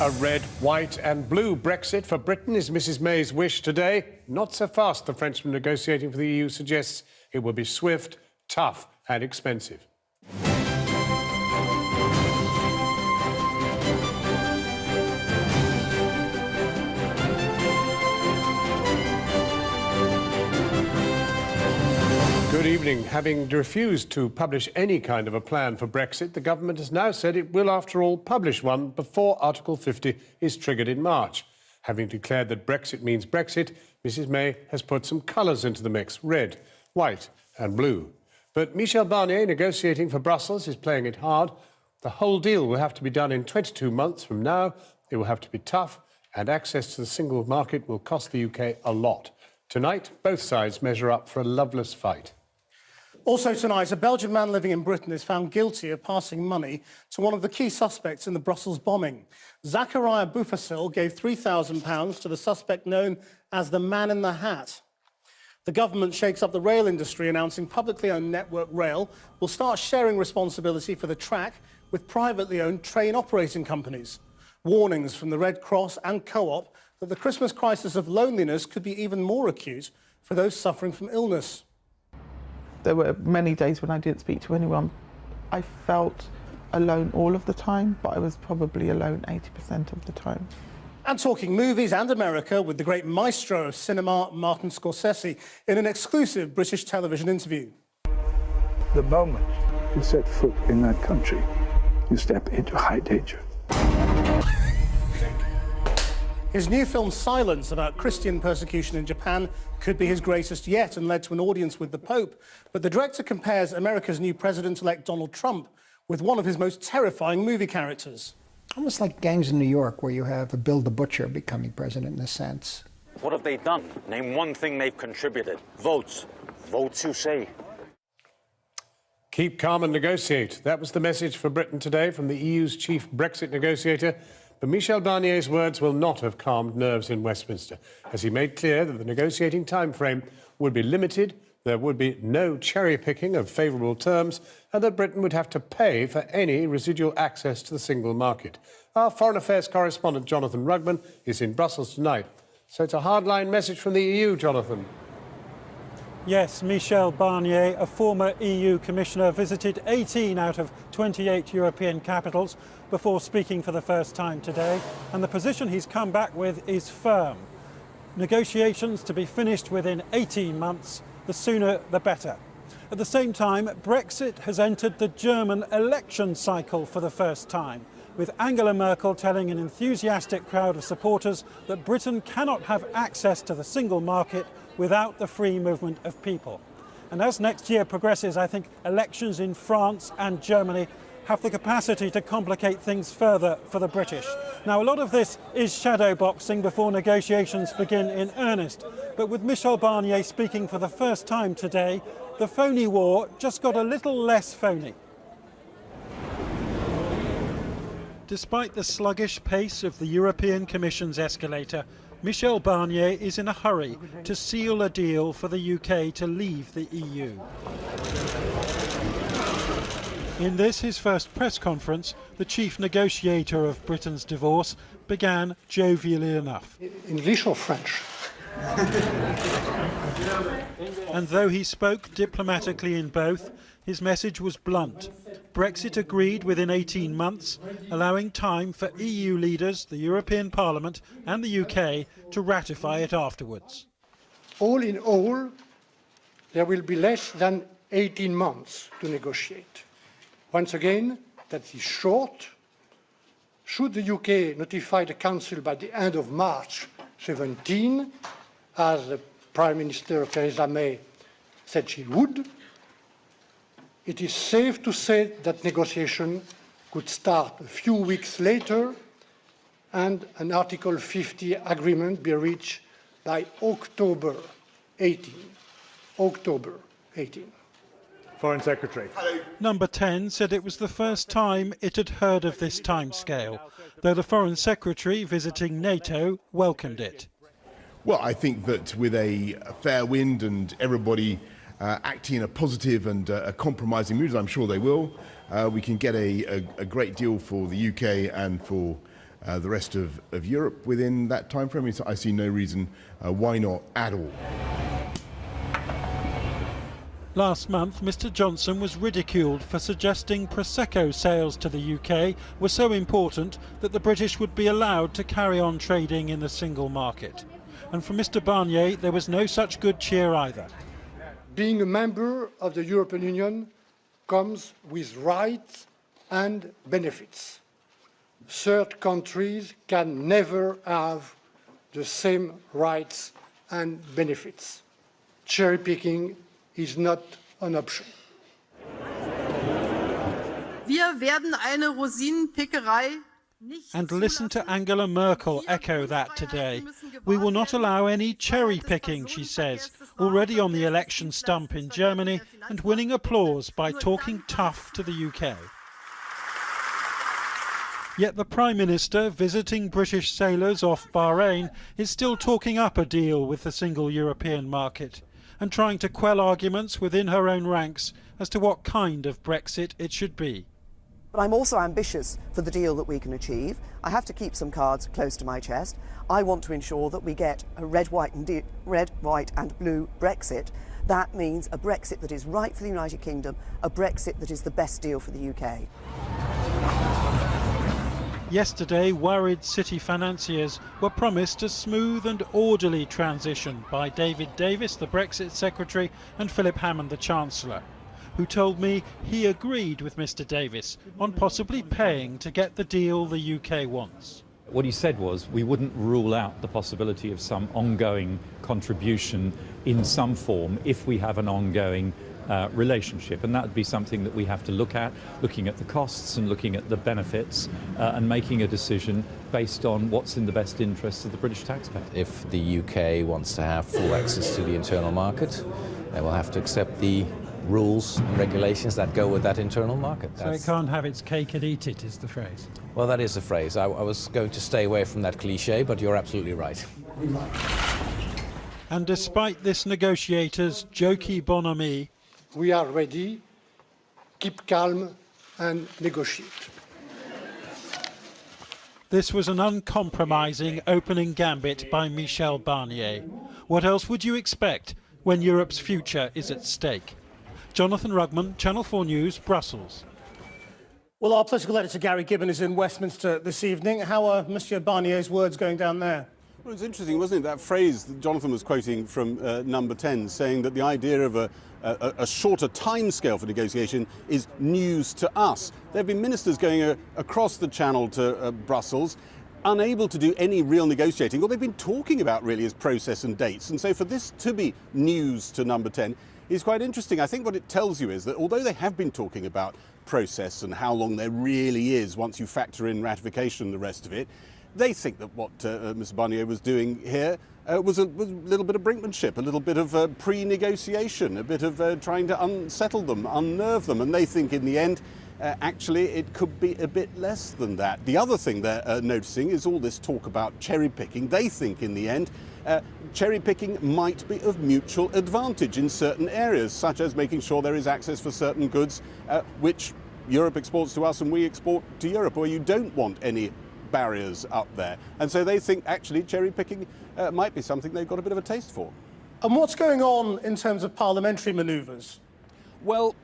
A red, white and blue Brexit for Britain is Mrs May's wish today. Not so fast, the Frenchman negotiating for the EU suggests. It will be swift, tough and expensive. Good evening. Having refused to publish any kind of a plan for Brexit, the government has now said it will, after all, publish one before Article 50 is triggered in March. Having declared that Brexit means Brexit, Mrs May has put some colours into the mix: red, white and blue. But Michel Barnier, negotiating for Brussels, is playing it hard. The whole deal will have to be done in 22 months from now. It will have to be tough, and access to the single market will cost the UK a lot. Tonight, both sides measure up for a loveless fight. Also tonight, a Belgian man living in Britain is found guilty of passing money to one of the key suspects in the Brussels bombing. Zachariah Boufassil gave £3,000 to the suspect known as the Man in the Hat. The government shakes up the rail industry, announcing publicly owned Network Rail will start sharing responsibility for the track with privately owned train operating companies. Warnings from the Red Cross and Co-op that the Christmas crisis of loneliness could be even more acute for those suffering from illness. There were many days when I didn't speak to anyone. I felt alone all of the time, but I was probably alone 80% of the time. And talking movies and America with the great maestro of cinema, Martin Scorsese, in an exclusive British television interview. The moment you set foot in that country, you step into high danger. His new film Silence, about Christian persecution in Japan, could be his greatest yet and led to an audience with the Pope. But the director compares America's new president-elect Donald Trump with one of his most terrifying movie characters. Almost like Gangs in New York, where you have a Bill the Butcher becoming president in a sense. What have they done? Name one thing they've contributed. Votes. Votes, you say. Keep calm and negotiate. That was the message for Britain today from the EU's chief Brexit negotiator. But Michel Barnier's words will not have calmed nerves in Westminster, as he made clear that the negotiating timeframe would be limited, there would be no cherry-picking of favourable terms, and that Britain would have to pay for any residual access to the single market. Our Foreign Affairs correspondent, Jonathan Rugman, is in Brussels tonight. So it's a hardline message from the EU, Jonathan. Yes, Michel Barnier, a former EU commissioner, visited 18 out of 28 European capitals before speaking for the first time today. And the position he's come back with is firm. Negotiations to be finished within 18 months, the sooner the better. At the same time, Brexit has entered the German election cycle for the first time, with Angela Merkel telling an enthusiastic crowd of supporters that Britain cannot have access to the single market without the free movement of people. And as next year progresses, I think elections in France and Germany have the capacity to complicate things further for the British. Now, a lot of this is shadow boxing before negotiations begin in earnest. But with Michel Barnier speaking for the first time today, the phony war just got a little less phony. Despite the sluggish pace of the European Commission's escalator, Michel Barnier is in a hurry to seal a deal for the UK to leave the EU. In this, his first press conference, the chief negotiator of Britain's divorce began jovially enough. English or French? And though he spoke diplomatically in both, his message was blunt. Brexit agreed within 18 months, allowing time for EU leaders, the European Parliament and the UK to ratify it afterwards. All in all, there will be less than 18 months to negotiate. Once again, that is short. Should the UK notify the Council by the end of March 17, as Prime Minister Theresa May said she would, it is safe to say that negotiation could start a few weeks later and an Article 50 agreement be reached by October 18. October 18. Foreign Secretary. Number 10 said it was the first time it had heard of this timescale, though the Foreign Secretary visiting NATO welcomed it. Well, I think that with a fair wind and everybody acting in a positive and a compromising mood, as I'm sure they will, we can get a great deal for the UK and for the rest of Europe within that time frame. I see no reason why not at all. Last month, Mr Johnson was ridiculed for suggesting Prosecco sales to the UK were so important that the British would be allowed to carry on trading in the single market. And from Mr Barnier, there was no such good cheer either. Being a member of the European Union comes with rights and benefits. Third countries can never have the same rights and benefits. Cherry picking is not an option. Wir werden eine Rosinenpickerei. And listen to Angela Merkel echo that today. We will not allow any cherry picking, she says, already on the election stump in Germany and winning applause by talking tough to the UK. Yet the Prime Minister, visiting British sailors off Bahrain, is still talking up a deal with the single European market and trying to quell arguments within her own ranks as to what kind of Brexit it should be. But I'm also ambitious for the deal that we can achieve. I have to keep some cards close to my chest. I want to ensure that we get a red, white and blue Brexit. That means a Brexit that is right for the United Kingdom, a Brexit that is the best deal for the UK. Yesterday, worried city financiers were promised a smooth and orderly transition by David Davis, the Brexit Secretary, and Philip Hammond, the Chancellor, who told me he agreed with Mr Davis on possibly paying to get the deal the UK wants. What he said was we wouldn't rule out the possibility of some ongoing contribution in some form if we have an ongoing relationship, and that would be something that we have to look at, looking at the costs and looking at the benefits and making a decision based on what's in the best interests of the British taxpayer. If the UK wants to have full access to the internal market, they will have to accept the rules and regulations that go with that internal market. So it can't have its cake and eat it, is the phrase. Well, that is the phrase. I was going to stay away from that cliche, but you're absolutely right. And despite this negotiator's jokey bonhomie, we are ready, keep calm and negotiate. This was an uncompromising opening gambit by Michel Barnier. What else would you expect when Europe's future is at stake? Jonathan Rugman, Channel 4 News, Brussels. Well, our political editor Gary Gibbon is in Westminster this evening. How are Monsieur Barnier's words going down there? Well, it's interesting, wasn't it, that phrase that Jonathan was quoting from Number 10, saying that the idea of a shorter timescale for negotiation is news to us. There have been ministers going across the channel to Brussels, unable to do any real negotiating. All they've been talking about really is process and dates. And so for this to be news to Number 10 is quite interesting. I think what it tells you is that although they have been talking about process and how long there really is once you factor in ratification and the rest of it, they think that what Mr Barnier was doing here was a little bit of brinkmanship, a little bit of pre-negotiation, a bit of trying to unsettle them, unnerve them. And they think in the end, actually, it could be a bit less than that. The other thing they're noticing is all this talk about cherry picking. They think in the end, cherry picking might be of mutual advantage in certain areas, such as making sure there is access for certain goods, which Europe exports to us and we export to Europe, where you don't want any barriers up there. And so they think actually cherry picking might be something they've got a bit of a taste for. And what's going on in terms of parliamentary manoeuvres? Well,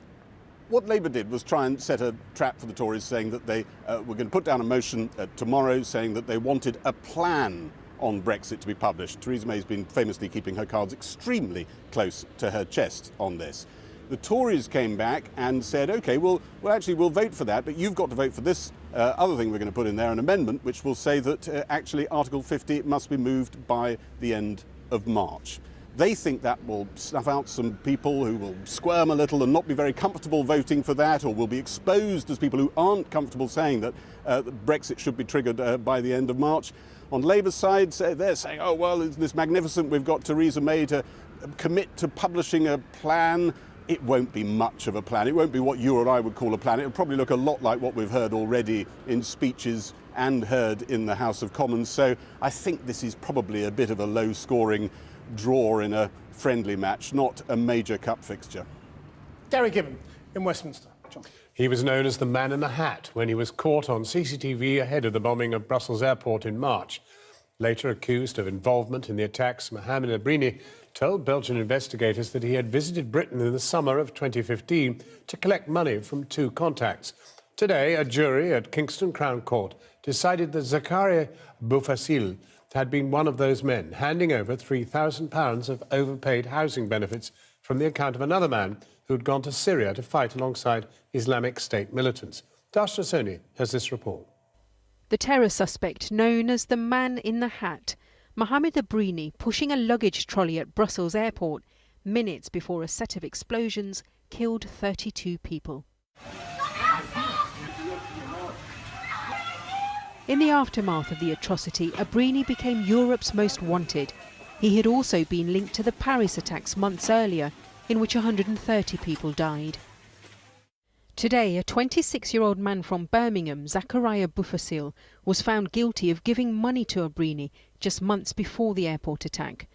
what Labour did was try and set a trap for the Tories, saying that they were going to put down a motion tomorrow saying that they wanted a plan on Brexit to be published. Theresa May's been famously keeping her cards extremely close to her chest on this. The Tories came back and said, OK, we'll vote for that, but you've got to vote for this other thing we're going to put in there, an amendment, which will say that actually Article 50 must be moved by the end of March. They think that will snuff out some people who will squirm a little and not be very comfortable voting for that, or will be exposed as people who aren't comfortable saying that Brexit should be triggered by the end of March. On Labour's side, they're saying, oh, well, isn't this magnificent? We've got Theresa May to commit to publishing a plan. It won't be much of a plan. It won't be what you or I would call a plan. It'll probably look a lot like what we've heard already in speeches and heard in the House of Commons. So I think this is probably a bit of a low-scoring draw in a friendly match, not a major cup fixture. Gary Gibbon in Westminster. John. He was known as the Man in the Hat when he was caught on CCTV ahead of the bombing of Brussels airport in March. Later accused of involvement in the attacks, Mohamed Abrini told Belgian investigators that he had visited Britain in the summer of 2015 to collect money from 2 contacts. Today, a jury at Kingston Crown Court decided that Zakaria Boufassil had been one of those men, handing over £3,000 of overpaid housing benefits from the account of another man who had gone to Syria to fight alongside Islamic State militants. Darshna Soni has this report. The terror suspect, known as the Man in the Hat, Mohamed Abrini, pushing a luggage trolley at Brussels airport minutes before a set of explosions killed 32 people. In the aftermath of the atrocity, Abrini became Europe's most wanted. He had also been linked to the Paris attacks months earlier, in which 130 people died. Today, a 26-year-old man from Birmingham, Zakaria Boufassil, was found guilty of giving money to Abrini just months before the airport attack.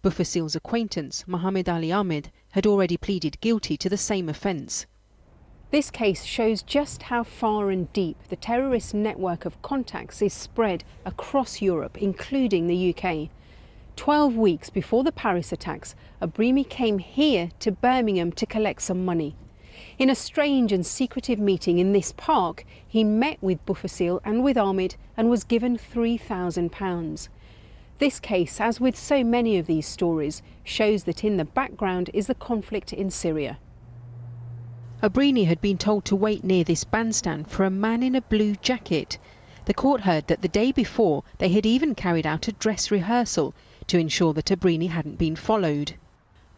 Boufassil's acquaintance, Mohamed Ali Ahmed, had already pleaded guilty to the same offence. This case shows just how far and deep the terrorist network of contacts is spread across Europe, including the UK. 12 weeks before the Paris attacks, Abrini came here to Birmingham to collect some money. In a strange and secretive meeting in this park, he met with Boufassil and with Ahmed and was given £3,000. This case, as with so many of these stories, shows that in the background is the conflict in Syria. Abrini had been told to wait near this bandstand for a man in a blue jacket. The court heard that the day before they had even carried out a dress rehearsal to ensure that Abrini hadn't been followed.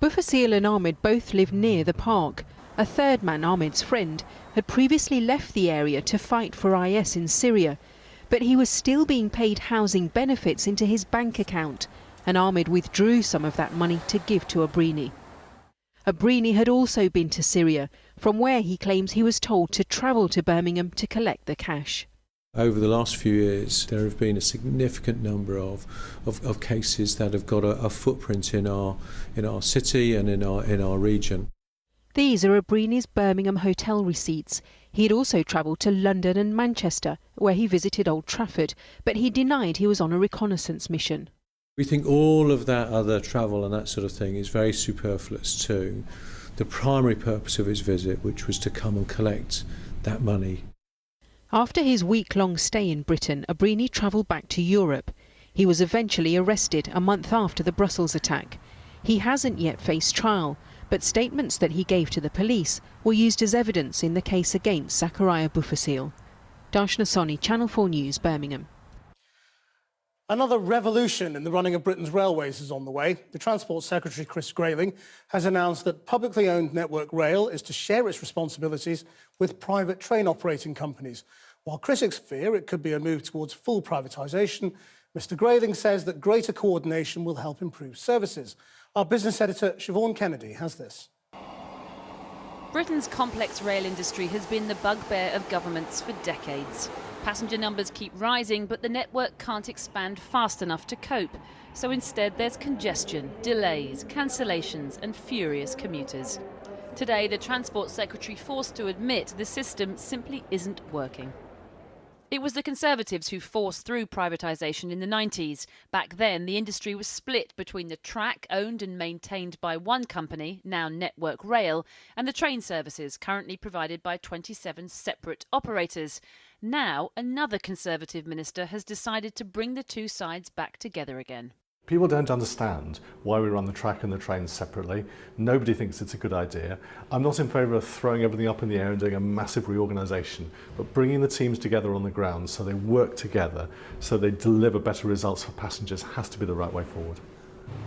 Boufassil and Ahmed both lived near the park. A third man, Ahmed's friend, had previously left the area to fight for IS in Syria, but he was still being paid housing benefits into his bank account, and Ahmed withdrew some of that money to give to Abrini. Abrini had also been to Syria, from where he claims he was told to travel to Birmingham to collect the cash. Over the last few years, there have been a significant number of cases that have got a footprint in our city and in our region. These are Abrini's Birmingham hotel receipts. He had also travelled to London and Manchester, where he visited Old Trafford, but he denied he was on a reconnaissance mission. We think all of that other travel and that sort of thing is very superfluous to the primary purpose of his visit, which was to come and collect that money. After his week-long stay in Britain, Abrini travelled back to Europe. He was eventually arrested a month after the Brussels attack. He hasn't yet faced trial, but statements that he gave to the police were used as evidence in the case against Zakaria Boufassil. Darshna Soni, Channel 4 News, Birmingham. Another revolution in the running of Britain's railways is on the way. The Transport Secretary, Chris Grayling, has announced that publicly owned Network Rail is to share its responsibilities with private train operating companies. While critics fear it could be a move towards full privatisation, Mr Grayling says that greater coordination will help improve services. Our business editor, Siobhan Kennedy, has this. Britain's complex rail industry has been the bugbear of governments for decades. Passenger numbers keep rising, but the network can't expand fast enough to cope. So instead there's congestion, delays, cancellations and furious commuters. Today, the Transport Secretary forced to admit the system simply isn't working. It was the Conservatives who forced through privatisation in the 90s. Back then, the industry was split between the track owned and maintained by one company, now Network Rail, and the train services currently provided by 27 separate operators. Now, another Conservative minister has decided to bring the two sides back together again. People don't understand why we run the track and the trains separately. Nobody thinks it's a good idea. I'm not in favour of throwing everything up in the air and doing a massive reorganisation, but bringing the teams together on the ground so they work together, so they deliver better results for passengers has to be the right way forward.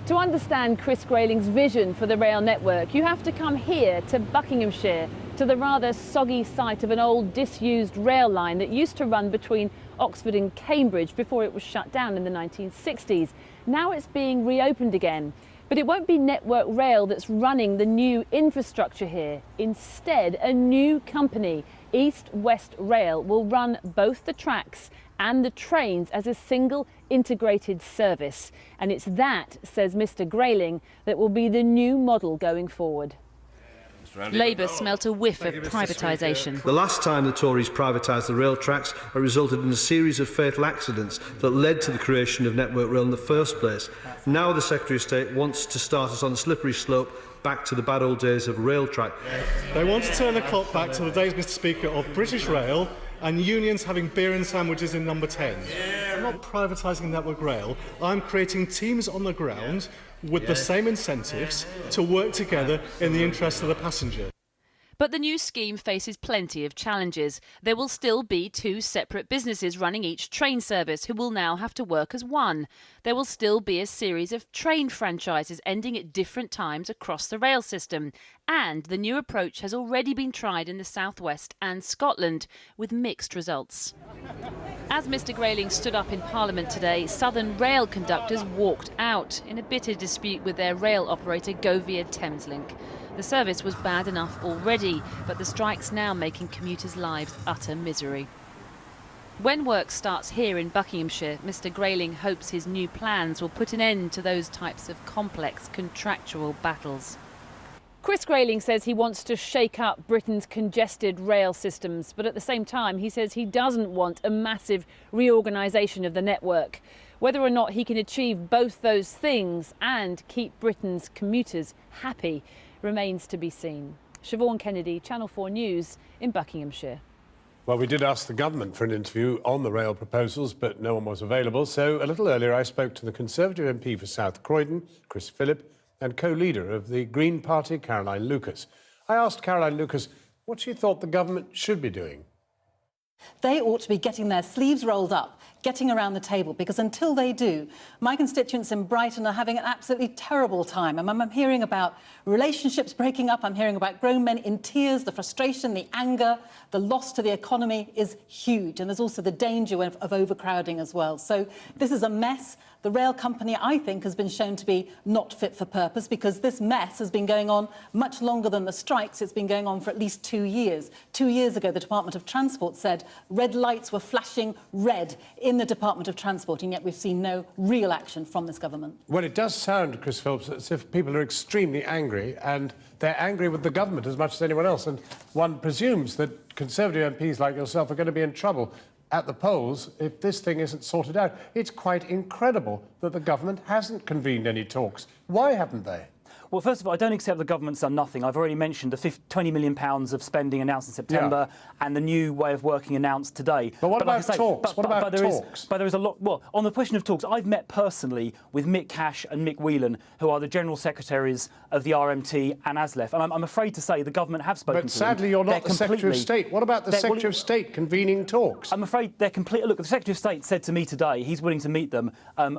To understand Chris Grayling's vision for the rail network, you have to come here to Buckinghamshire, to the rather soggy site of an old disused rail line that used to run between Oxford and Cambridge before it was shut down in the 1960s. Now it's being reopened again. But it won't be Network Rail that's running the new infrastructure here. Instead, a new company, East West Rail, will run both the tracks and the trains as a single integrated service. And it's that, says Mr Grayling, that will be the new model going forward. Labour smelt a whiff of privatisation. The last time the Tories privatised the rail tracks, it resulted in a series of fatal accidents that led to the creation of Network Rail in the first place. Now the Secretary of State wants to start us on a slippery slope back to the bad old days of rail track. They want to turn the clock back to the days, Mr Speaker, of British Rail and unions having beer and sandwiches in number 10. I'm not privatising Network Rail. I'm creating teams on the ground with the same incentives to work together in the interest of the passenger. But the new scheme faces plenty of challenges. There will still be two separate businesses running each train service who will now have to work as one. There will still be a series of train franchises ending at different times across the rail system. And the new approach has already been tried in the South West and Scotland with mixed results. As Mr Grayling stood up in Parliament today, Southern rail conductors walked out in a bitter dispute with their rail operator Govia Thameslink. The service was bad enough already, but the strike's now making commuters' lives utter misery. When work starts here in Buckinghamshire, Mr Grayling hopes his new plans will put an end to those types of complex contractual battles. Chris Grayling says he wants to shake up Britain's congested rail systems, but at the same time he says he doesn't want a massive reorganisation of the network. Whether or not he can achieve both those things and keep Britain's commuters happy remains to be seen. Siobhan Kennedy, Channel 4 News in Buckinghamshire. Well, we did ask the government for an interview on the rail proposals, but no one was available. So a little earlier I spoke to the Conservative MP for South Croydon, Chris Phillip, and co-leader of the Green Party, Caroline Lucas. I asked Caroline Lucas what she thought the government should be doing. They ought to be getting their sleeves rolled up, getting around the table, because until they do, my constituents in Brighton are having an absolutely terrible time. And I'm hearing about relationships breaking up, I'm hearing about grown men in tears, the frustration, the anger, the loss to the economy is huge. And there's also the danger of overcrowding as well. So this is a mess. The rail company, I think, has been shown to be not fit for purpose because this mess has been going on much longer than the strikes. It's been going on for at least 2 years. 2 years ago, the Department of Transport said red lights were flashing red in the Department of Transport, and yet we've seen no real action from this government. Well, it does sound, Chris Phillips, as if people are extremely angry, and they're angry with the government as much as anyone else. And one presumes that Conservative MPs like yourself are going to be in trouble at the polls if this thing isn't sorted out. It's quite incredible that the government hasn't convened any talks. Why haven't they? Well, first of all, I don't accept the government's done nothing. I've already mentioned the £20 million of spending announced in September and the new way of working announced today. But what about talks? What about talks? But there is a lot. Well, on the question of talks, I've met personally with Mick Cash and Mick Whelan, who are the General Secretaries of the RMT and ASLEF. And I'm afraid to say the government have spoken to them. But sadly, you're not the Secretary of State. What about the Secretary of State convening talks? I'm afraid they're completely... Look, the Secretary of State said to me today he's willing to meet them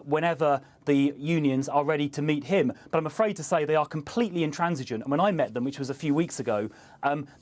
whenever the unions are ready to meet him. But I'm afraid to say they are completely intransigent. And when I met them, which was a few weeks ago,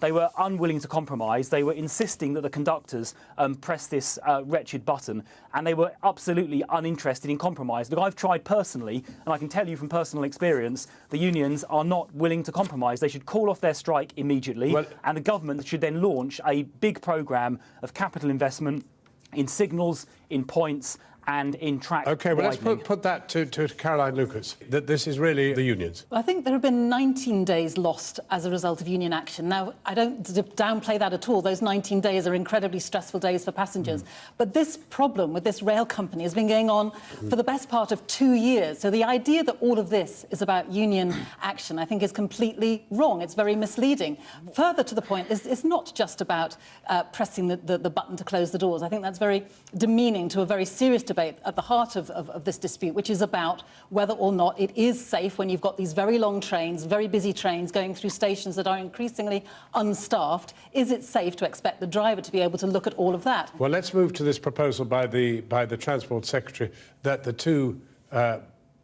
they were unwilling to compromise. They were insisting that the conductors press this wretched button, and they were absolutely uninterested in compromise. Look, I've tried personally, and I can tell you from personal experience, the unions are not willing to compromise. They should call off their strike immediately, and the government should then launch a big programme of capital investment in signals, in points, and in track OK, well, widening. let's put that to Caroline Lucas, that this is really the unions. I think there have been 19 days lost as a result of union action. Now, I don't downplay that at all. Those 19 days are incredibly stressful days for passengers. But this problem with this rail company has been going on for the best part of 2 years. So the idea that all of this is about union action, I think, is completely wrong. It's very misleading. Further to the point, it's not just about pressing the button to close the doors. I think that's very demeaning to a very serious debate at the heart of this dispute, which is about whether or not it is safe when you've got these very long trains, very busy trains going through stations that are increasingly unstaffed. Is it safe to expect the driver to be able to look at all of that? Well, let's move to this proposal by the Transport Secretary that the two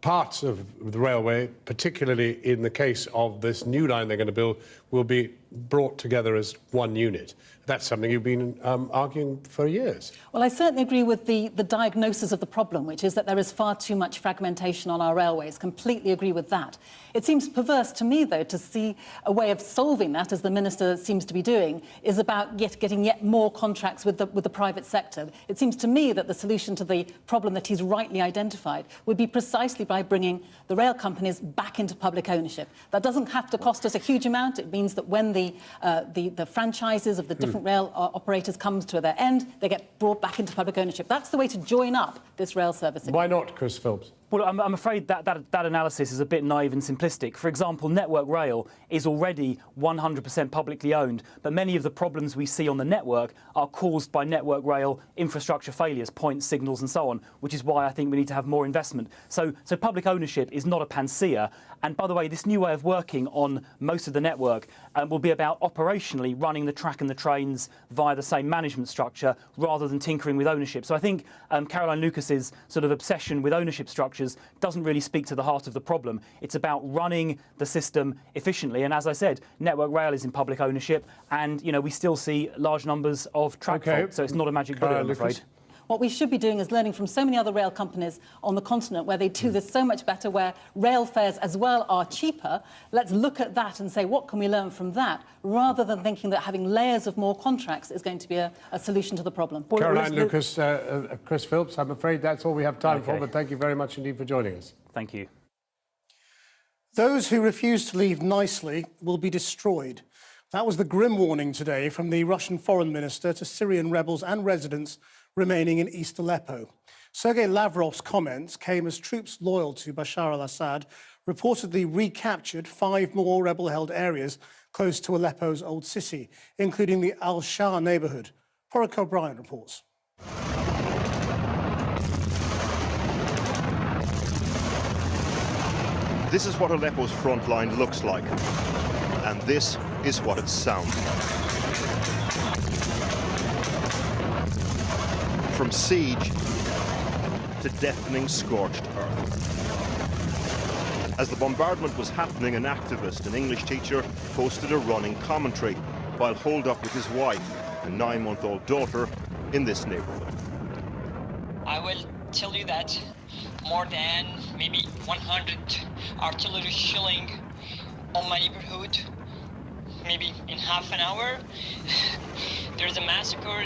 parts of the railway, particularly in the case of this new line they're going to build, will be brought together as one unit. That's something you've been arguing for years. Well, I certainly agree with the diagnosis of the problem, which is that there is far too much fragmentation on our railways. Completely agree with that. It seems perverse to me, though, to see a way of solving that, as the Minister seems to be doing, is about getting yet more contracts with the private sector. It seems to me that the solution to the problem that he's rightly identified would be precisely by bringing the rail companies back into public ownership. That doesn't have to cost us a huge amount. It means that when the franchises of the different rail operators comes to their end, they get brought back into public ownership. That's the way to join up this rail service. Why not, Chris Phillips? Well, I'm afraid that analysis is a bit naive and simplistic. For example, Network Rail is already 100% publicly owned, but many of the problems we see on the network are caused by Network Rail infrastructure failures, points, signals and so on, which is why I think we need to have more investment. So public ownership is not a panacea. And by the way, this new way of working on most of the network will be about operationally running the track and the trains via the same management structure rather than tinkering with ownership. So I think Caroline Lucas's sort of obsession with ownership structures doesn't really speak to the heart of the problem. It's about running the system efficiently. And as I said, Network Rail is in public ownership and, you know, we still see large numbers of track faults. So it's not a magic bullet, I'm afraid. What we should be doing is learning from so many other rail companies on the continent where they do this so much better, where rail fares as well are cheaper. Let's look at that and say, what can we learn from that, rather than thinking that having layers of more contracts is going to be a solution to the problem. Caroline Lucas, Chris Phillips, I'm afraid that's all we have time for, but thank you very much indeed for joining us. Thank you. Those who refuse to leave nicely will be destroyed. That was the grim warning today from the Russian foreign minister to Syrian rebels and residents remaining in East Aleppo. Sergei Lavrov's comments came as troops loyal to Bashar al-Assad reportedly recaptured 5 more rebel-held areas close to Aleppo's old city, including the Al-Shah neighbourhood. Porrick O'Brien reports. This is what Aleppo's front line looks like, and this is what it sounds like. From siege to deafening scorched earth. As the bombardment was happening, an activist, an English teacher, posted a running commentary while holed up with his wife and 9-month-old daughter in this neighborhood. I will tell you that more than maybe 100 artillery shelling on my neighborhood, maybe in half an hour. There's a massacre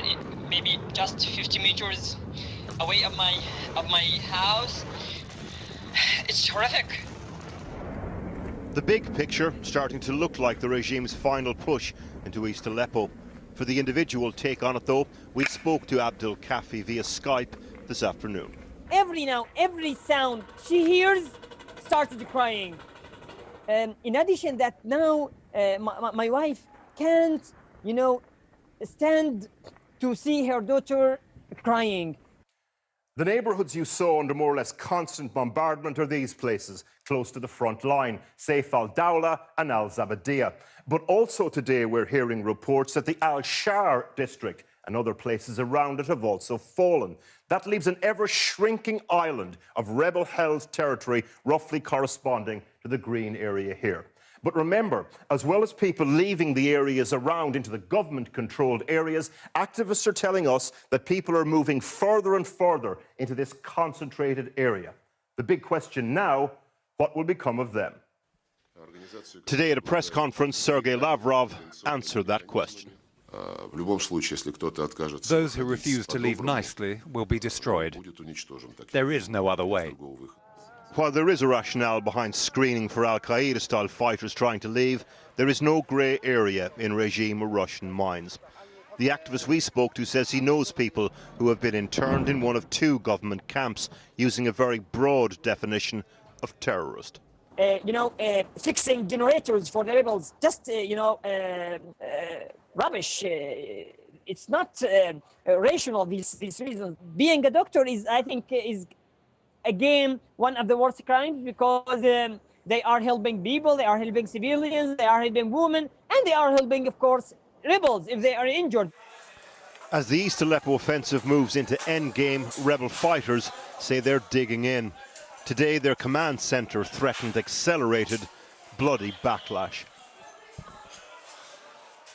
maybe just 50 meters away of my house. It's horrific. The big picture starting to look like the regime's final push into East Aleppo. For the individual take on it, though, we spoke to Abdul Kafi via Skype this afternoon. Every sound she hears started crying. In addition that now my wife can't, stand to see her daughter crying. The neighbourhoods you saw under more or less constant bombardment are these places, close to the front line, Saif al-Dawla and al-Zabadiyah. But also today we're hearing reports that the Al-Shar district and other places around it have also fallen. That leaves an ever-shrinking island of rebel-held territory roughly corresponding to the green area here. But remember, as well as people leaving the areas around into the government-controlled areas, activists are telling us that people are moving further and further into this concentrated area. The big question now, what will become of them? Today at a press conference, Sergei Lavrov answered that question. Those who refuse to leave nicely will be destroyed. There is no other way. While there is a rationale behind screening for al-Qaeda-style fighters trying to leave, there is no grey area in regime or Russian minds. The activist we spoke to says he knows people who have been interned in one of 2 government camps, using a very broad definition of terrorist. Fixing generators for the rebels, just, rubbish. It's not rational, these reasons. Being a doctor is, I think, is again one of the worst crimes, because they are helping people, they are helping civilians, they are helping women, and they are helping, of course, rebels if they are injured. As the East Aleppo offensive moves into endgame, rebel fighters say they're digging in. Today their command centre threatened accelerated, bloody backlash.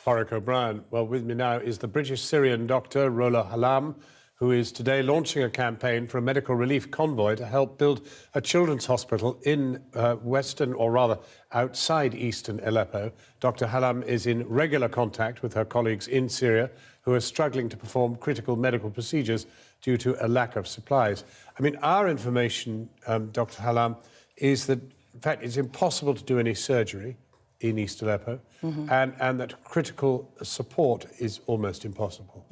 Warwick O'Brien. Well, with me now is the British-Syrian doctor Rola Halam, who is today launching a campaign for a medical relief convoy to help build a children's hospital in western, or rather outside eastern Aleppo. Dr. Halam is in regular contact with her colleagues in Syria who are struggling to perform critical medical procedures due to a lack of supplies. I mean, our information, Dr. Halam, is that, in fact, it's impossible to do any surgery in East Aleppo, and that critical support is almost impossible.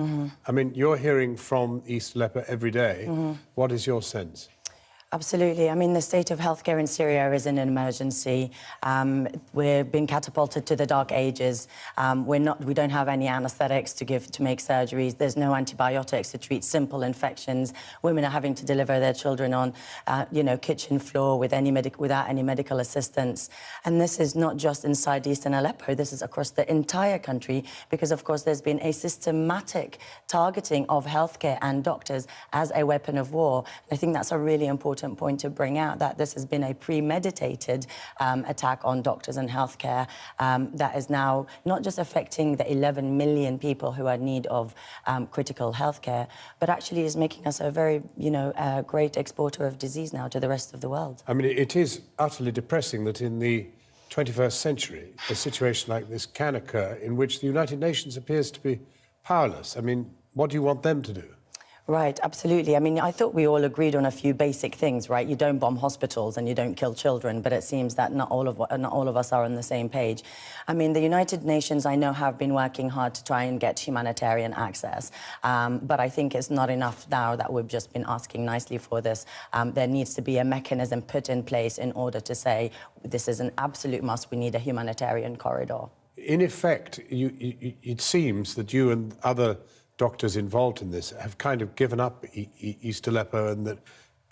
I mean, you're hearing from East Aleppo every day. What is your sense? Absolutely. I mean, the state of healthcare in Syria is in an emergency. We're being catapulted to the dark ages. We don't have any anesthetics to make surgeries. There's no antibiotics to treat simple infections. Women are having to deliver their children on, kitchen floor without any medical assistance. And this is not just inside eastern Aleppo. This is across the entire country because, of course, there's been a systematic targeting of healthcare and doctors as a weapon of war. And I think that's a really important point to bring out, that this has been a premeditated attack on doctors and healthcare that is now not just affecting the 11 million people who are in need of critical healthcare, but actually is making us a very, great exporter of disease now to the rest of the world. I mean, it is utterly depressing that in the 21st century, a situation like this can occur in which the United Nations appears to be powerless. I mean, what do you want them to do? Right, absolutely. I mean, I thought we all agreed on a few basic things, right? You don't bomb hospitals and you don't kill children, but it seems that not all of us are on the same page. I mean, the United Nations, I know, have been working hard to try and get humanitarian access, but I think it's not enough now that we've just been asking nicely for this. There needs to be a mechanism put in place in order to say this is an absolute must. We need a humanitarian corridor. In effect, it seems that you and other doctors involved in this have kind of given up East Aleppo, and that,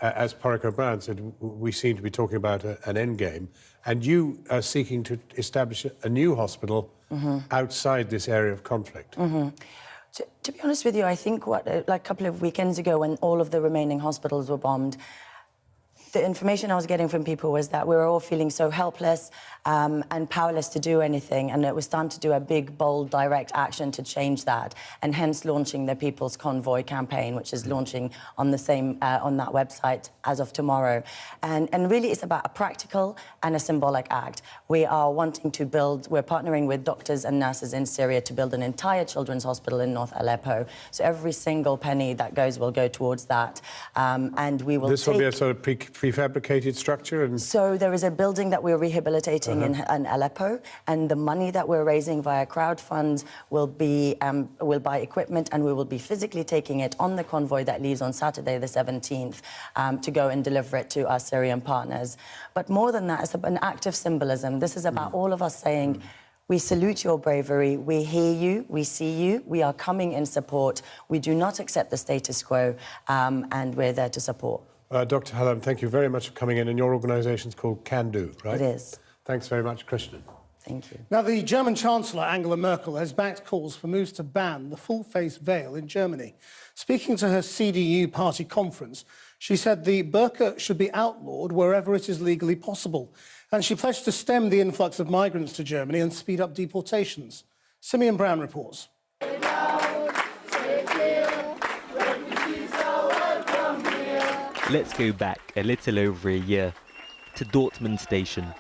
as Warwick O'Brien said, we seem to be talking about an end game, and you are seeking to establish a new hospital outside this area of conflict. To be honest with you, I think a couple of weekends ago, when all of the remaining hospitals were bombed, the information I was getting from people was that we were all feeling so helpless and powerless to do anything, and it was time to do a big, bold, direct action to change that, and hence launching the People's Convoy campaign, which is launching on the same on that website as of tomorrow. And really, it's about a practical and a symbolic act. We are wanting to build. We're partnering with doctors and nurses in Syria to build an entire children's hospital in North Aleppo. So every single penny that goes will go towards that, and we will. This will be a sort of prefabricated structure, and so there is a building that we're rehabilitating in Aleppo, and the money that we're raising via crowdfund will buy equipment, and we will be physically taking it on the convoy that leaves on Saturday the 17th to go and deliver it to our Syrian partners. But more than that, it's an act of symbolism. This is about all of us saying, we salute your bravery, we hear you, we see you, we are coming in support, we do not accept the status quo, and we're there to support. Dr. Halam, thank you very much for coming in, and your organisation's called Can Do, right? It is. Thanks very much, Christian. Thank you. Now, the German Chancellor, Angela Merkel, has backed calls for moves to ban the full-face veil in Germany. Speaking to her CDU party conference, she said the burqa should be outlawed wherever it is legally possible. And she pledged to stem the influx of migrants to Germany and speed up deportations. Simeon Brown reports. Let's go back a little over a year to Dortmund station,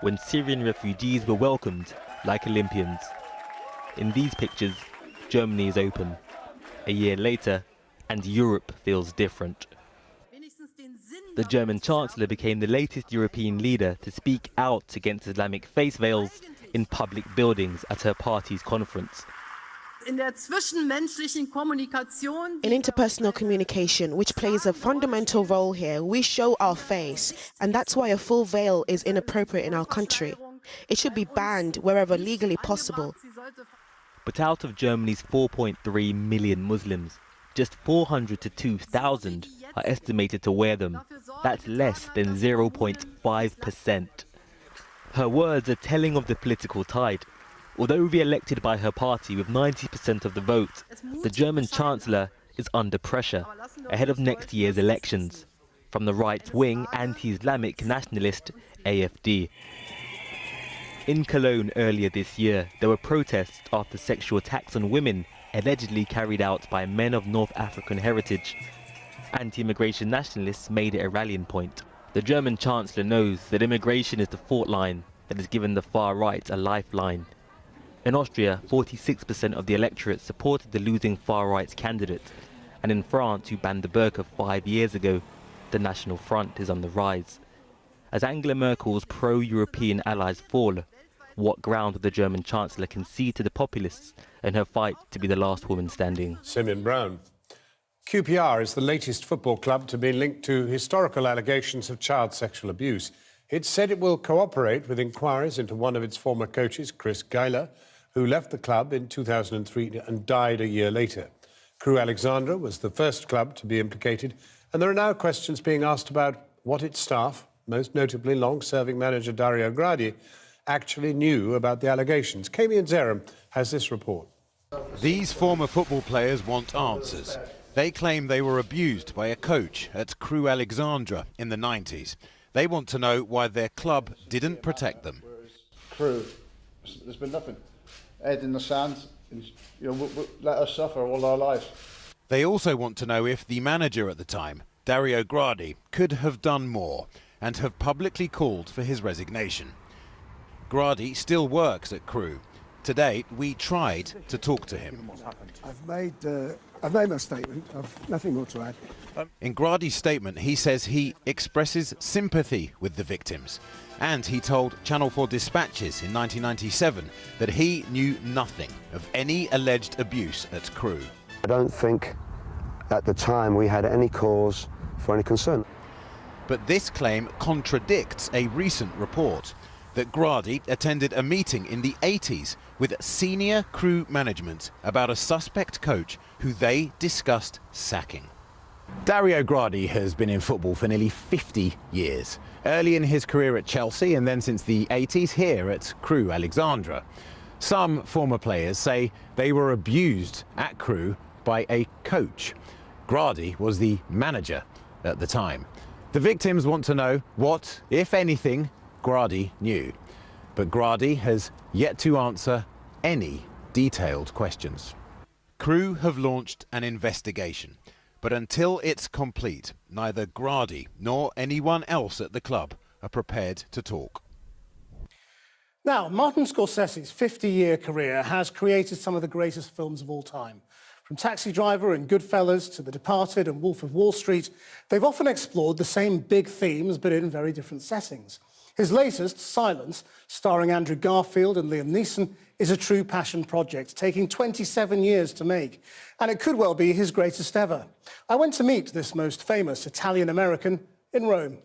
when Syrian refugees were welcomed like Olympians. In these pictures, Germany is open. A year later, and Europe feels different. The German Chancellor became the latest European leader to speak out against Islamic face veils in public buildings at her party's conference. In interpersonal communication, which plays a fundamental role here, we show our face, and that's why a full veil is inappropriate in our country. It should be banned wherever legally possible. But out of Germany's 4.3 million Muslims, just 400 to 2,000 are estimated to wear them. That's less than 0.5%. Her words are telling of the political tide. Although re-elected by her party with 90% of the vote, the German Chancellor is under pressure ahead of next year's elections from the right-wing anti-Islamic nationalist AfD. In Cologne earlier this year, there were protests after sexual attacks on women allegedly carried out by men of North African heritage. Anti-immigration nationalists made it a rallying point. The German Chancellor knows that immigration is the fault line that has given the far right a lifeline. In Austria, 46% of the electorate supported the losing far right candidate. And in France, who banned the burqa 5 years ago, the National Front is on the rise. As Angela Merkel's pro-European allies fall, what ground will the German Chancellor concede to the populists in her fight to be the last woman standing? Simeon Brown. QPR is the latest football club to be linked to historical allegations of child sexual abuse. It said it will cooperate with inquiries into one of its former coaches, Chris Geiler, who left the club in 2003 and died a year later. Crewe Alexandra was the first club to be implicated, and there are now questions being asked about what its staff, most notably long-serving manager Dario Gradi, actually knew about the allegations. Kamian Zeram has this report. These former football players want answers. They claim they were abused by a coach at Crewe Alexandra in the 90s. They want to know why their club didn't protect them. Crewe, there's been nothing. Head in the sand, and, let us suffer all our lives. They also want to know if the manager at the time, Dario Gradi, could have done more and have publicly called for his resignation. Gradi still works at Crewe. Today, we tried to talk to him. I've made my statement. I've nothing more to add. In Gradi's statement, he says he expresses sympathy with the victims. And he told Channel 4 Dispatches in 1997 that he knew nothing of any alleged abuse at Crewe. I don't think at the time we had any cause for any concern. But this claim contradicts a recent report that Gradi attended a meeting in the 80s with senior Crewe management about a suspect coach who they discussed sacking. Dario Gradi has been in football for nearly 50 years. Early in his career at Chelsea and then since the 80s here at Crewe Alexandra. Some former players say they were abused at Crewe by a coach. Gradi was the manager at the time. The victims want to know what, if anything, Gradi knew. But Gradi has yet to answer any detailed questions. Crewe have launched an investigation. But until it's complete, neither Gradi nor anyone else at the club are prepared to talk. Now, Martin Scorsese's 50-year career has created some of the greatest films of all time. From Taxi Driver and Goodfellas to The Departed and Wolf of Wall Street, they've often explored the same big themes but in very different settings. His latest, Silence, starring Andrew Garfield and Liam Neeson, is a true passion project, taking 27 years to make, and it could well be his greatest ever. I went to meet this most famous Italian-American in Rome.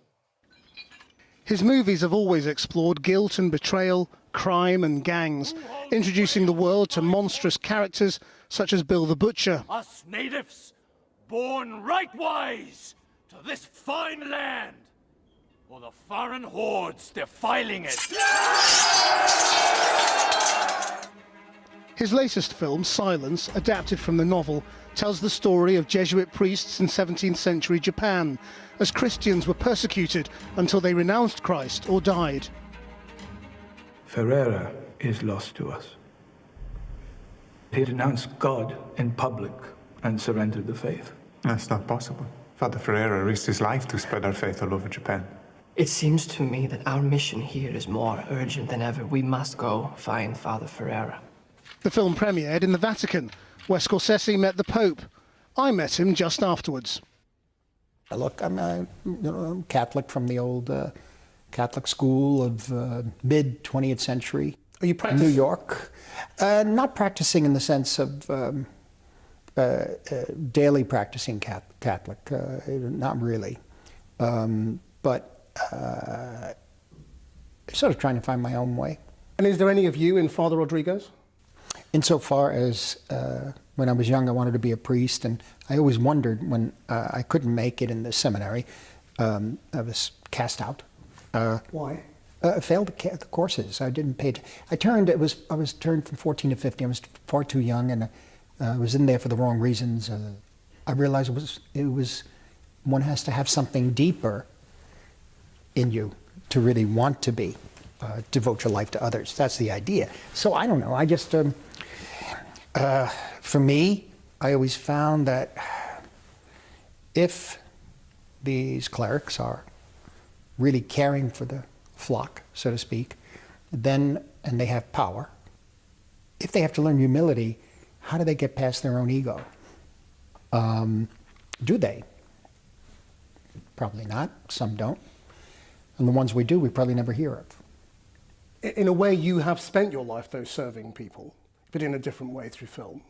His movies have always explored guilt and betrayal, crime and gangs, introducing the world to monstrous characters such as Bill the Butcher. Us natives, born rightwise to this fine land, or the foreign hordes defiling it. His latest film, Silence, adapted from the novel, tells the story of Jesuit priests in 17th century Japan, as Christians were persecuted until they renounced Christ or died. Ferreira is lost to us. He renounced God in public and surrendered the faith. That's not possible. Father Ferreira risked his life to spread our faith all over Japan. It seems to me that our mission here is more urgent than ever. We must go find Father Ferreira. The film premiered in the Vatican, where Scorsese met the Pope. I met him just afterwards. Look, I'm a Catholic from the old Catholic school of mid-20th century. Are you practicing? New York. Not practicing in the sense of daily practicing Catholic, not really. But sort of trying to find my own way. And is there any of you in Father Rodriguez? Insofar as when I was young, I wanted to be a priest, and I always wondered when I couldn't make it in the seminary. I was cast out. Why? I failed the courses. I didn't pay. I was turned from 14 to 15. I was far too young, and I was in there for the wrong reasons. I realized it was one has to have something deeper in you to really want to be devote your life to others. That's the idea. So I don't know. I just, for me, I always found that if these clerics are really caring for the flock, so to speak, then, and they have power, if they have to learn humility, how do they get past their own ego? Do they? Probably not. Some don't. And the ones we do, we probably never hear of. In a way, you have spent your life, though, serving people, but in a different way through film.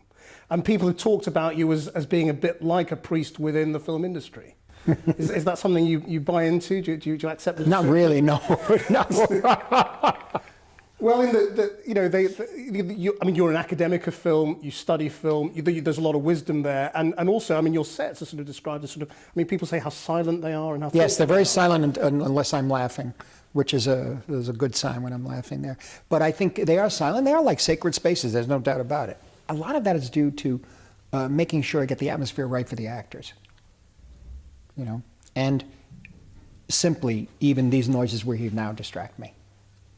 And people have talked about you as being a bit like a priest within the film industry. Is that something you buy into? Do you accept the Not really, no. No. Well, in I mean, you're an academic of film, you study film, there's a lot of wisdom there, and also, I mean, your sets are sort of described as sort of, I mean, people say how silent they are and how... Yes, they're very silent unless I'm laughing, which is a good sign when I'm laughing there. But I think they are silent. They are like sacred spaces, there's no doubt about it. A lot of that is due to making sure I get the atmosphere right for the actors, you know, and simply even these noises we hear now distract me,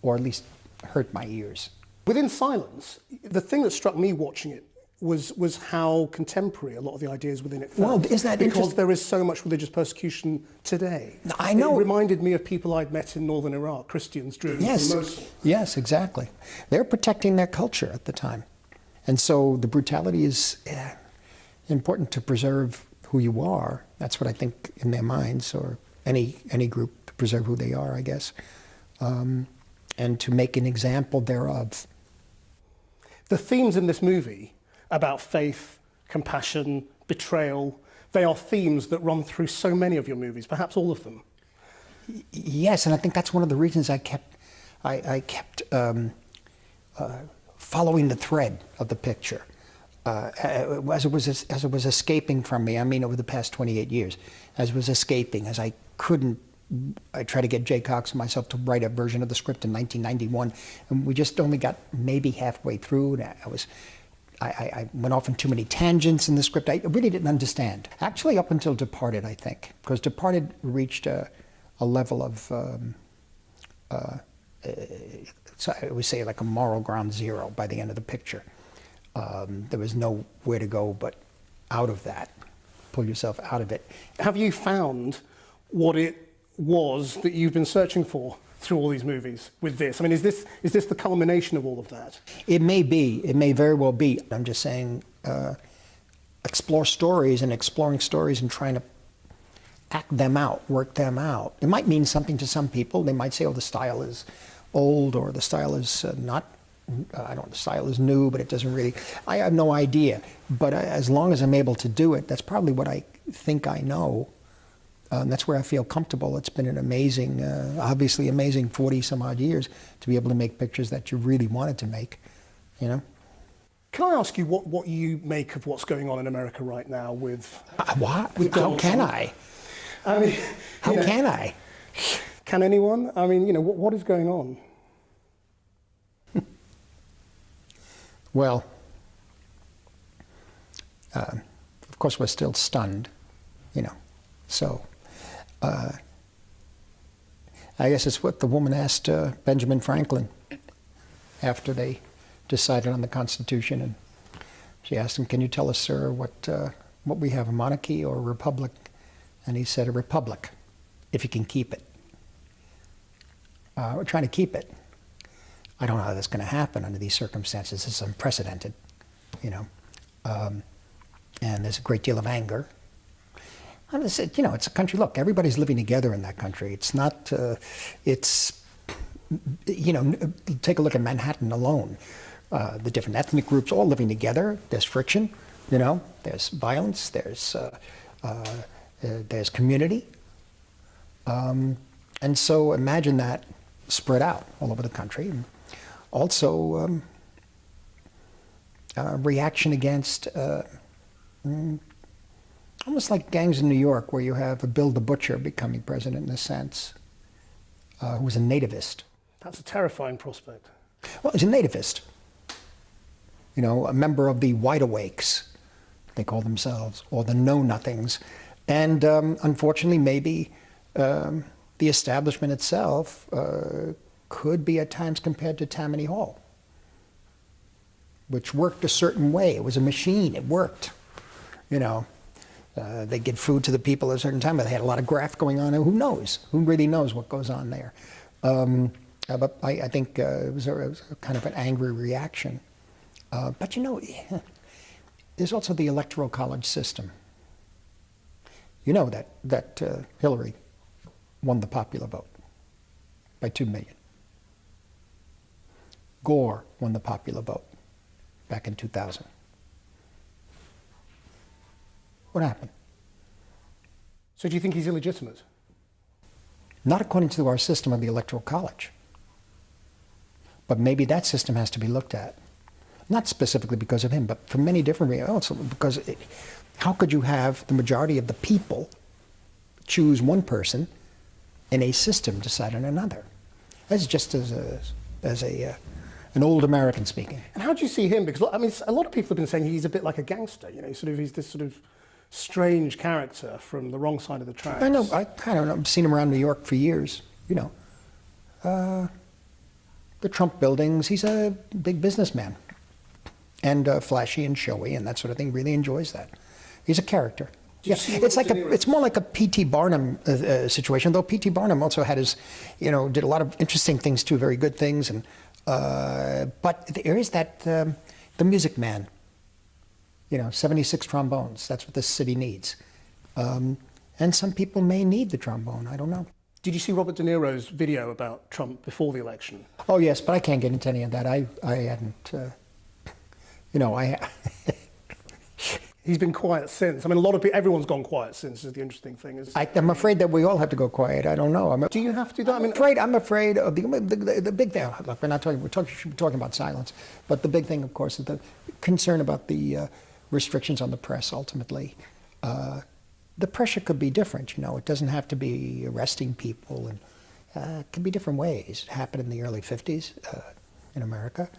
or at least hurt my ears. Within Silence, the thing that struck me watching it was how contemporary a lot of the ideas within it felt. Well, is that because there is so much religious persecution today. I know. It reminded me of people I'd met in northern Iraq, Christians driven from Mosul. Yes, exactly. They're protecting their culture at the time. And so the brutality is important to preserve who you are. That's what I think in their minds, or any group, to preserve who they are, I guess. And to make an example thereof. The themes in this movie about faith, compassion, betrayal, they are themes that run through so many of your movies, perhaps all of them. Yes, and I think that's one of the reasons I kept following the thread of the picture. As it was escaping from me, I mean over the past 28 years, as it was escaping, as I tried to get Jay Cox and myself to write a version of the script in 1991, and we just only got maybe halfway through. And I went off on too many tangents in the script. I really didn't understand. Actually, up until Departed, I think, because Departed reached a level of, so I would say like a moral ground zero by the end of the picture. There was nowhere to go but out of that. Pull yourself out of it. Have you found what it was that you've been searching for through all these movies with this? I mean, is this the culmination of all of that? It may be. It may very well be. I'm just saying, explore stories and exploring stories and trying to act them out, work them out. It might mean something to some people. They might say, oh, the style is old, or the style is not, I don't know, the style is new, but it doesn't really, I have no idea. But as long as I'm able to do it, that's probably what I think I know. That's where I feel comfortable. It's been an amazing, obviously amazing 40 some odd years to be able to make pictures that you really wanted to make, you know? Can I ask you what you make of what's going on in America right now with... What? With How can I? I mean... How can I? Can anyone? I mean, you know, what is going on? Well, of course we're still stunned, you know, so... I guess it's what the woman asked Benjamin Franklin after they decided on the Constitution, and she asked him, "Can you tell us, sir, what we have, a monarchy or a republic?" And he said, "A republic, if you can keep it." We're trying to keep it. I don't know how that's going to happen under these circumstances. It's unprecedented, you know, and there's a great deal of anger. I said, you know, it's a country. Look, everybody's living together in that country. It's not, you know, take a look at Manhattan alone. The different ethnic groups all living together. There's friction, you know, there's violence, there's community. And so imagine that spread out all over the country. And also, reaction against, almost like gangs in New York, where you have a Bill the Butcher becoming president in a sense, who was a nativist. That's a terrifying prospect. Well, he's a nativist. You know, a member of the Wide Awakes, they call themselves, or the Know-Nothings. And unfortunately, maybe the establishment itself could be at times compared to Tammany Hall, which worked a certain way. It was a machine, it worked. You know, they get food to the people at a certain time, but they had a lot of graft going on, and who knows? Who really knows what goes on there? But I think it was a kind of an angry reaction. But you know, there's also the electoral college system. You know that Hillary won the popular vote by 2 million. Gore won the popular vote back in 2000. What happened? So do you think he's illegitimate? Not according to our system of the electoral college. But maybe that system has to be looked at. Not specifically because of him, but for many different reasons. Also because how could you have the majority of the people choose one person and a system decide on another? That's just as an old American speaking. And how do you see him? Because I mean, a lot of people have been saying he's a bit like a gangster. You know, he's this sort of strange character from the wrong side of the tracks. I know. I kind of know. I've seen him around New York for years. You know, the Trump buildings. He's a big businessman, and flashy and showy and that sort of thing. Really enjoys that. He's a character. Yeah, it's more like a P.T. Barnum situation. Though P.T. Barnum also had his, you know, did a lot of interesting things too, very good things. And but there is that the Music Man. You know, 76 trombones. That's what this city needs. And some people may need the trombone. I don't know. Did you see Robert De Niro's video about Trump before the election? Oh yes, but I can't get into any of that. I hadn't. You know, He's been quiet since. I mean, everyone's gone quiet since. Is the interesting thing. I'm afraid that we all have to go quiet. I don't know. Do you have to? I'm afraid of the big thing. Look, we're not talking. We should be talking about silence. But the big thing, of course, is the concern about the restrictions on the press. Ultimately, the pressure could be different. You know, it doesn't have to be arresting people, and it can be different ways. It happened in the early '50s in America,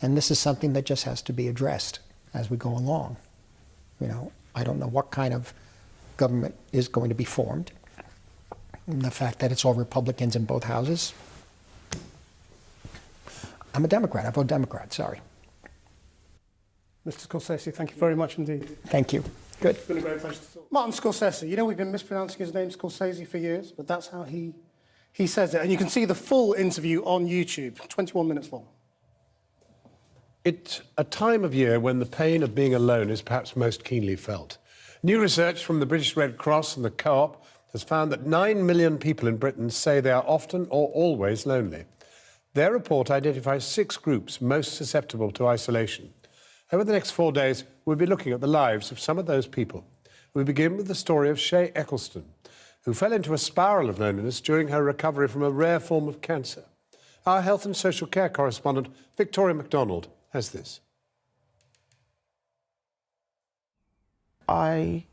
and this is something that just has to be addressed as we go along. You know, I don't know what kind of government is going to be formed. And the fact that it's all Republicans in both houses. I'm a Democrat. I vote Democrat. Sorry. Mr. Scorsese, thank you very much indeed. Thank you. Good. It's been a great pleasure to talk. Martin Scorsese. You know, we've been mispronouncing his name Scorsese for years, but that's how he says it. And you can see the full interview on YouTube, 21 minutes long. It's a time of year when the pain of being alone is perhaps most keenly felt. New research from the British Red Cross and the Co-op has found that 9 million people in Britain say they are often or always lonely. Their report identifies 6 groups most susceptible to isolation. Over the next 4 days, we'll be looking at the lives of some of those people. We begin with the story of Shay Eccleston, who fell into a spiral of loneliness during her recovery from a rare form of cancer. Our health and social care correspondent, Victoria MacDonald, has this. I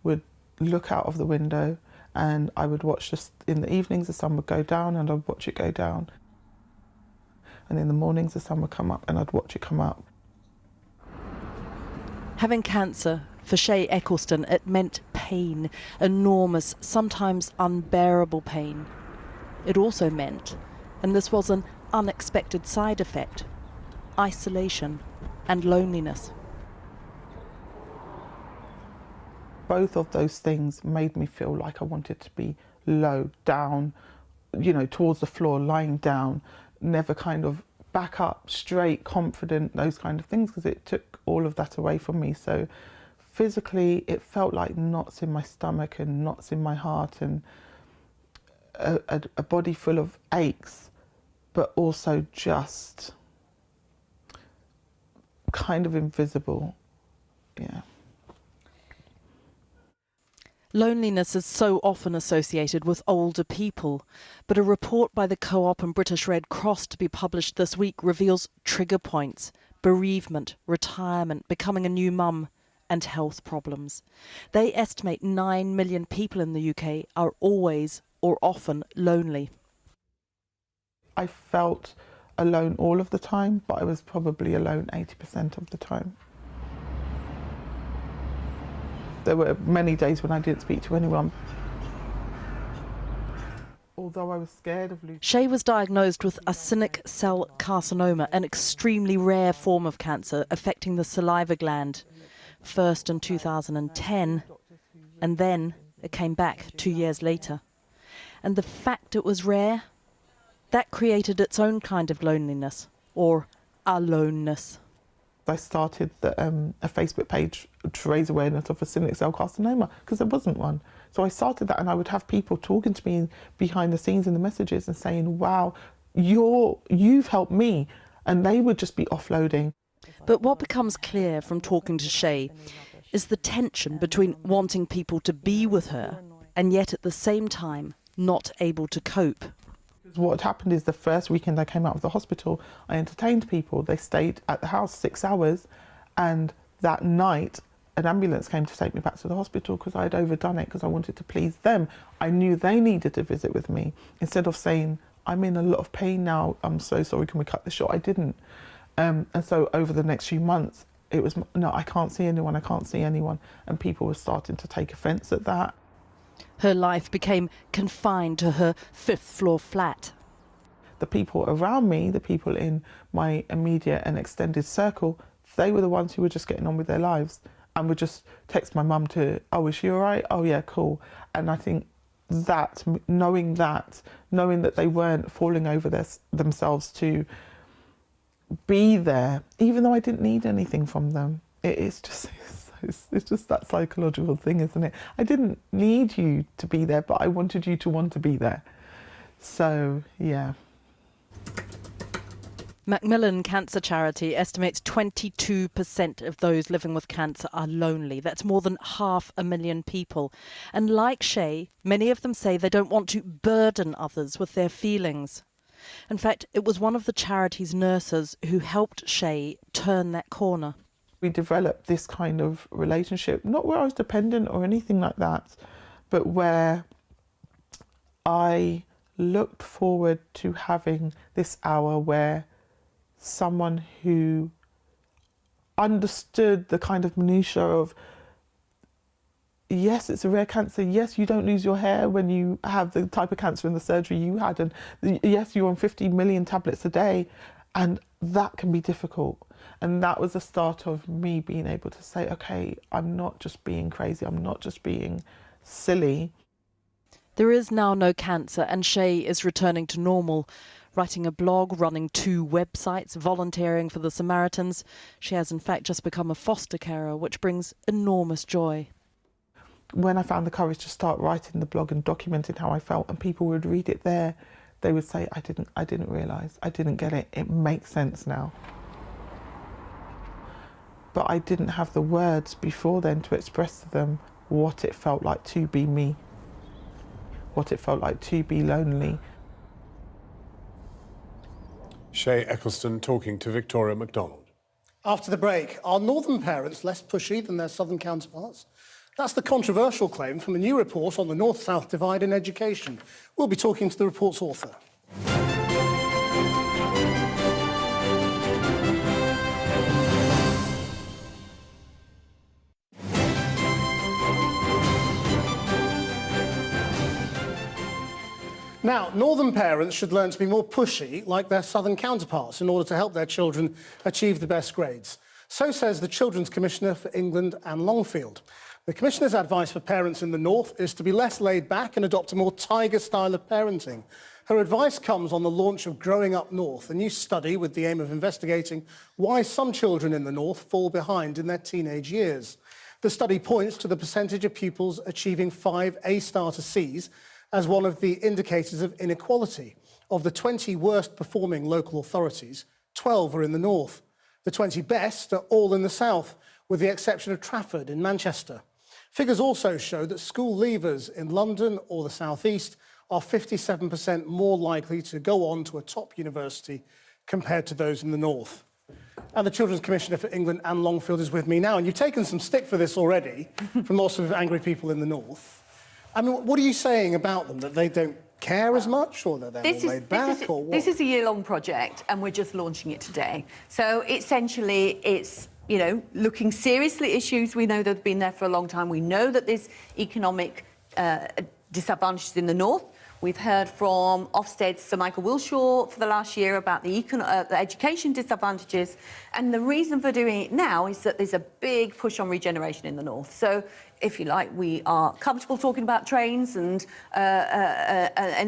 would look out of the window and I would watch, just in the evenings the sun would go down and I'd watch it go down. And in the mornings the sun would come up and I'd watch it come up. Having cancer, for Shay Eccleston, it meant pain, enormous, sometimes unbearable pain. It also meant, and this was an unexpected side effect, isolation and loneliness. Both of those things made me feel like I wanted to be low, down, you know, towards the floor, lying down, never kind of back up, straight, confident, those kind of things, because it took all of that away from me. So physically, it felt like knots in my stomach and knots in my heart and a body full of aches, but also just kind of invisible, yeah. Loneliness is so often associated with older people, but a report by the Co-op and British Red Cross to be published this week reveals trigger points, bereavement, retirement, becoming a new mum, and health problems. They estimate 9 million people in the UK are always or often lonely. I felt alone all of the time, but I was probably alone 80% of the time. There were many days when I didn't speak to anyone. although I was scared of losing. Shay was diagnosed with acidic cell carcinoma, an extremely rare form of cancer affecting the saliva gland, first in 2010, and then it came back 2 years later. And the fact it was rare, that created its own kind of loneliness, or aloneness. I started a Facebook page to raise awareness of acidic cell carcinoma because there wasn't one. So I started that, and I would have people talking to me behind the scenes in the messages and saying, wow, you've helped me. And they would just be offloading. But what becomes clear from talking to Shay is the tension between wanting people to be with her and yet at the same time not able to cope. What happened is the first weekend I came out of the hospital, I entertained people. They stayed at the house 6 hours, and that night an ambulance came to take me back to the hospital because I had overdone it because I wanted to please them. I knew they needed to visit with me. Instead of saying, I'm in a lot of pain now, I'm so sorry, can we cut this short? I didn't. And so over the next few months, it was, no, I can't see anyone, I can't see anyone. And people were starting to take offence at that. Her life became confined to her 5th floor flat. The people around me, the people in my immediate and extended circle, they were the ones who were just getting on with their lives and would just text my mum to, oh, is she all right? Oh, yeah, cool. And I think that, knowing that they weren't falling over themselves to be there, even though I didn't need anything from them, it's just that psychological thing, isn't it? I didn't need you to be there, but I wanted you to want to be there. So, yeah. Macmillan Cancer Charity estimates 22% of those living with cancer are lonely. That's more than 500,000 people. And like Shay, many of them say they don't want to burden others with their feelings. In fact, it was one of the charity's nurses who helped Shay turn that corner. We developed this kind of relationship, not where I was dependent or anything like that, but where I looked forward to having this hour where someone who understood the kind of minutiae of, yes, it's a rare cancer, yes, you don't lose your hair when you have the type of cancer and the surgery you had, and yes, you're on 50 million tablets a day, and that can be difficult. And that was the start of me being able to say, okay, I'm not just being crazy, I'm not just being silly. There is now no cancer, and Shay is returning to normal, writing a blog, running 2 websites, volunteering for the Samaritans. She has in fact just become a foster carer, which brings enormous joy. When I found the courage to start writing the blog and documenting how I felt, and people would read it there, they would say, I didn't realise, I didn't get it, it makes sense now. But I didn't have the words before then to express to them what it felt like to be me, what it felt like to be lonely. Shay Eccleston talking to Victoria MacDonald. After the break, are northern parents less pushy than their southern counterparts? That's the controversial claim from a new report on the north-south divide in education. We'll be talking to the report's author. Now, northern parents should learn to be more pushy like their southern counterparts in order to help their children achieve the best grades. So says the Children's Commissioner for England, Anne Longfield. The Commissioner's advice for parents in the north is to be less laid back and adopt a more tiger style of parenting. Her advice comes on the launch of Growing Up North, a new study with the aim of investigating why some children in the north fall behind in their teenage years. The study points to the percentage of pupils achieving 5 A-star to Cs as one of the indicators of inequality. Of the 20 worst performing local authorities, 12 are in the north. The 20 best are all in the south, with the exception of Trafford in Manchester. Figures also show that school leavers in London or the southeast are 57% more likely to go on to a top university compared to those in the north. And the Children's Commissioner for England, Anne Longfield, is with me now. And you've taken some stick for this already from lots of angry people in the north. I mean, what are you saying about them? That they don't care as much, or that they're more laid back, or what? This is a year-long project, and we're just launching it today. So essentially, it's, you know, looking seriously at issues we know that have been there for a long time. We know that there's economic disadvantages in the north. We've heard from Ofsted's Sir Michael Wilshaw for the last year about the education disadvantages. And the reason for doing it now is that there's a big push on regeneration in the north. So, if you like, we are comfortable talking about trains and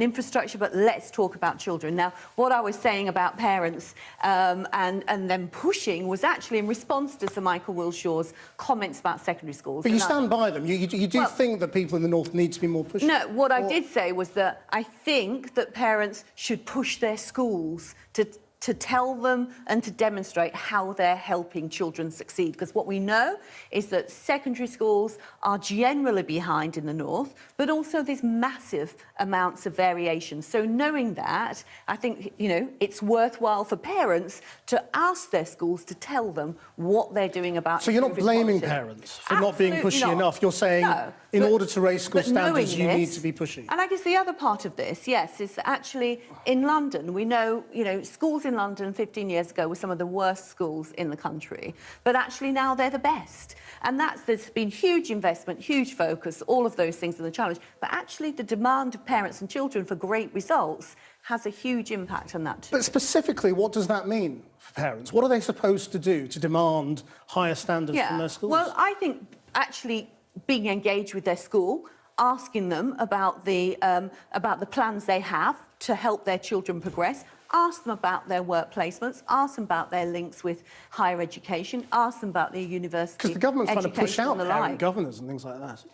infrastructure, but let's talk about children. Now, what I was saying about parents and them pushing was actually in response to Sir Michael Wilshaw's comments about secondary schools. But you stand by them. You do think that people in the north need to be more pushy? No, what I did say was that I think that parents should push their schools to tell them and to demonstrate how they're helping children succeed. Because what we know is that secondary schools are generally behind in the north, but also there's massive amounts of variation. So knowing that, I think, you know, it's worthwhile for parents to ask their schools to tell them what they're doing about. So you're not blaming quality. Parents for not being pushy enough. You're saying in order to raise school standards, you need to be pushy. And I guess the other part of this, yes, is that actually in London, we know, you know, schools in London 15 years ago were some of the worst schools in the country, but actually now they're the best. And there's been huge investment, huge focus, all of those things are the challenge. But actually the demand of parents and children for great results has a huge impact on that too. But specifically, what does that mean for parents? What are they supposed to do to demand higher standards from their schools? Well, I think actually being engaged with their school, asking them about the plans they have to help their children progress, ask them about their work placements, ask them about their links with higher education, ask them about their university. Because the government's trying to push out parent parent governors and things like that.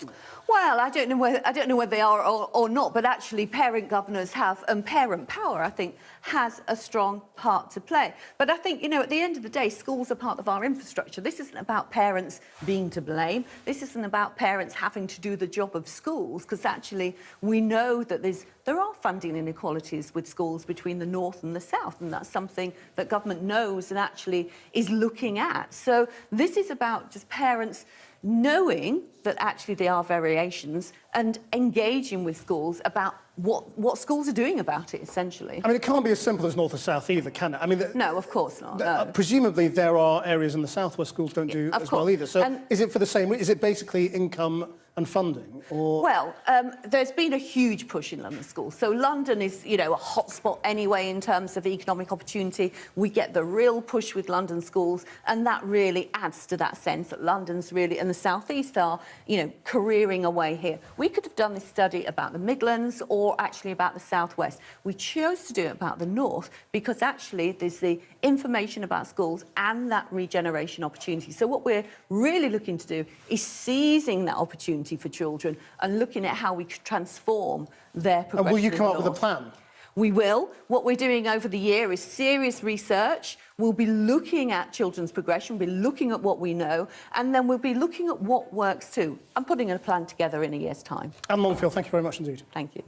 Well, I don't know whether they are or not, but actually parent governors have, and parent power, I think, has a strong part to play. But I think, you know, at the end of the day, schools are part of our infrastructure. This isn't about parents being to blame. This isn't about parents having to do the job of schools, because actually we know that there are funding inequalities with schools between the north and the south, and that's something that government knows and actually is looking at. So this is about just parents knowing that actually there are variations and engaging with schools about what schools are doing about it, essentially. I mean, it can't be as simple as north or south either, can it? I mean, no, of course not. No. Presumably there are areas in the south where schools don't do as well either. So is it for the same reason? Is it basically income and funding? Or... Well, there's been a huge push in London schools. So London is, you know, a hotspot anyway in terms of economic opportunity. We get the real push with London schools, and that really adds to that sense that London's really, and the South East are, you know, careering away here. We could have done this study about the Midlands or actually about the South West. We chose to do it about the North because actually there's the information about schools and that regeneration opportunity. So what we're really looking to do is seizing that opportunity for children and looking at how we could transform their progression. And will you come up with a plan? We will. What we're doing over the year is serious research. We'll be looking at children's progression, we'll be looking at what we know, and then we'll be looking at what works too. I'm putting a plan together in a year's time. Anne Longfield, thank you very much indeed. Thank you.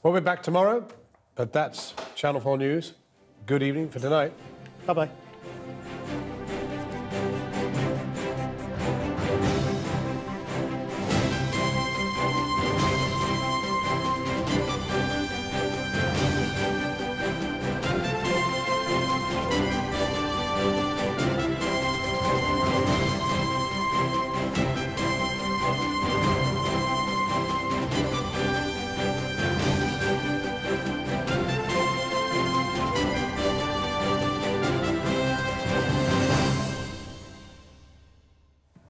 We'll be back tomorrow, but that's Channel 4 News. Good evening for tonight. Bye-bye.